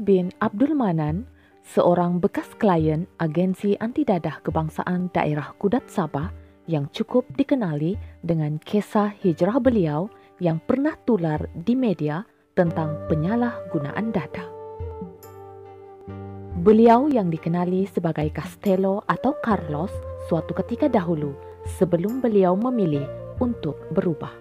bin Abdul Manan, seorang bekas klien agensi anti dadah kebangsaan daerah Kudat Sabah yang cukup dikenali dengan kisah hijrah beliau yang pernah tular di media tentang penyalahgunaan dadah. Beliau yang dikenali sebagai Castello atau Carlos suatu ketika dahulu sebelum beliau memilih untuk berubah.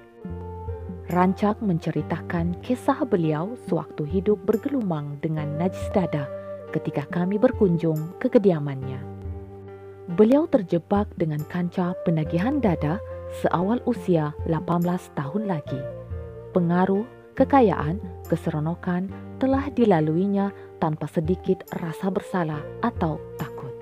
Rancak menceritakan kisah beliau sewaktu hidup bergelumang dengan najis dadah ketika kami berkunjung ke kediamannya. Beliau terjebak dengan kancah penagihan dadah seawal usia 18 tahun lagi. Pengaruh, kekayaan, keseronokan telah dilaluinya tanpa sedikit rasa bersalah atau takut.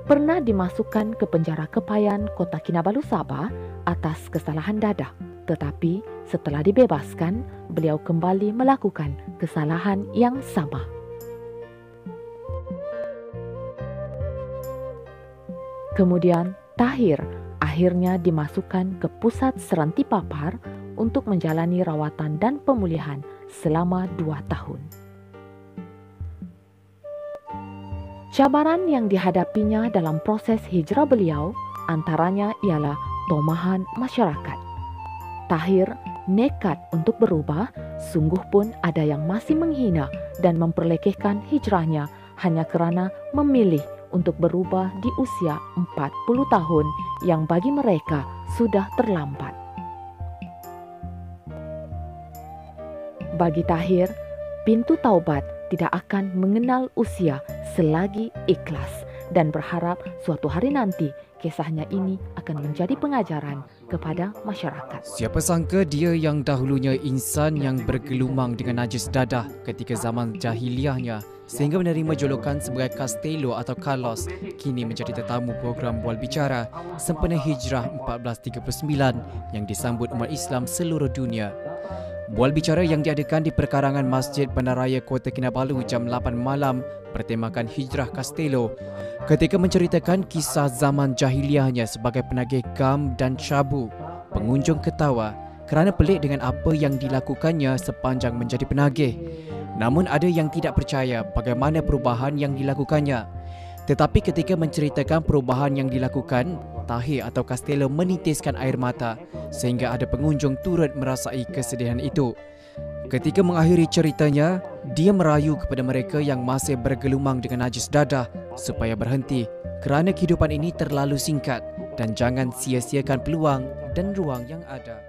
Pernah dimasukkan ke penjara Kepayan Kota Kinabalu, Sabah atas kesalahan dadah, tetapi setelah dibebaskan, beliau kembali melakukan kesalahan yang sama. Kemudian Tahir akhirnya dimasukkan ke pusat Seranti Papar untuk menjalani rawatan dan pemulihan selama 2 tahun. Cabaran yang dihadapinya dalam proses hijrah beliau antaranya ialah tomahan masyarakat. Tahir nekat untuk berubah, sungguh pun ada yang masih menghina dan memperlekehkan hijrahnya hanya kerana memilih untuk berubah di usia 40 tahun yang bagi mereka sudah terlambat. Bagi Tahir, pintu taubat tidak akan mengenal usia selagi ikhlas dan berharap suatu hari nanti kisahnya ini akan menjadi pengajaran kepada masyarakat. Siapa sangka dia yang dahulunya insan yang bergelumang dengan najis dadah ketika zaman jahiliahnya sehingga menerima julukan sebagai Castello atau Carlos kini menjadi tetamu program Bual Bicara sempena Hijrah 1439 yang disambut umat Islam seluruh dunia. Bual Bicara yang diadakan di perkarangan Masjid Bandaraya Kota Kinabalu jam 8 malam bertemakan Hijrah Castello ketika menceritakan kisah zaman jahiliahnya sebagai penagih gam dan syabu. Pengunjung ketawa kerana pelik dengan apa yang dilakukannya sepanjang menjadi penagih. Namun ada yang tidak percaya bagaimana perubahan yang dilakukannya. Tetapi ketika menceritakan perubahan yang dilakukan, Tahir atau Castello menitiskan air mata sehingga ada pengunjung turut merasai kesedihan itu. Ketika mengakhiri ceritanya, dia merayu kepada mereka yang masih bergelumang dengan najis dadah supaya berhenti kerana kehidupan ini terlalu singkat dan jangan sia-siakan peluang dan ruang yang ada.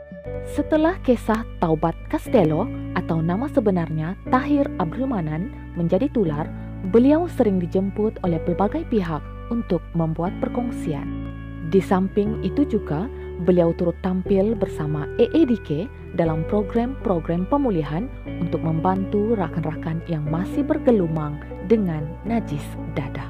Setelah kisah Taubat Castello atau nama sebenarnya Tahir Abdul Manan menjadi tular, beliau sering dijemput oleh pelbagai pihak untuk membuat perkongsian. Di samping itu juga, beliau turut tampil bersama EEDK dalam program-program pemulihan untuk membantu rakan-rakan yang masih bergelumang dengan najis dadah.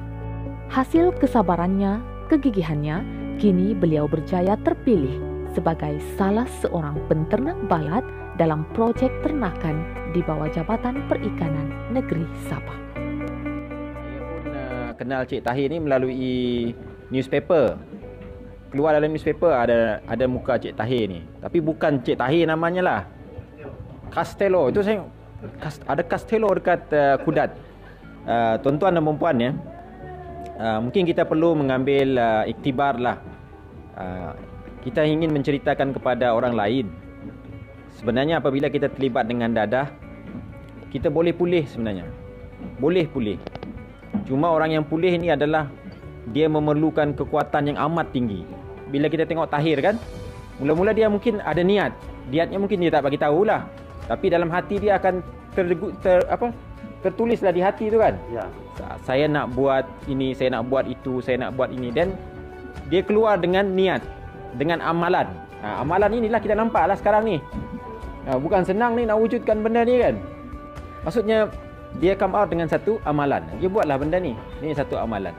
Hasil kesabarannya, kegigihannya, kini beliau berjaya terpilih sebagai salah seorang penternak balat dalam projek ternakan di bawah Jabatan Perikanan Negeri Sabah. Saya pun kenal Cik Tahir ni melalui newspaper. Keluar dalam newspaper ada muka Cik Tahir ni. Tapi bukan Cik Tahir namanya lah. Castello. Itu saya ada Castello dekat Kudat. Tuan-tuan dan puan ya. Mungkin kita perlu mengambil iktibar lah. Kita ingin menceritakan kepada orang lain. Sebenarnya apabila kita terlibat dengan dadah, kita boleh pulih sebenarnya. Boleh pulih. Cuma orang yang pulih ni adalah dia memerlukan kekuatan yang amat tinggi. Bila kita tengok Tahir kan, mula-mula dia mungkin ada niat. Niatnya mungkin dia tak bagi tahulah. Tapi dalam hati dia akan tertulislah di hati tu kan. Ya. Saya nak buat ini, saya nak buat itu, saya nak buat ini. Dan dia keluar dengan niat, dengan amalan. Amalan inilah kita nampaklah sekarang ni. Bukan senang ni nak wujudkan benda ni kan. Maksudnya dia come out dengan satu amalan. Dia buatlah benda ni. Ini satu amalan.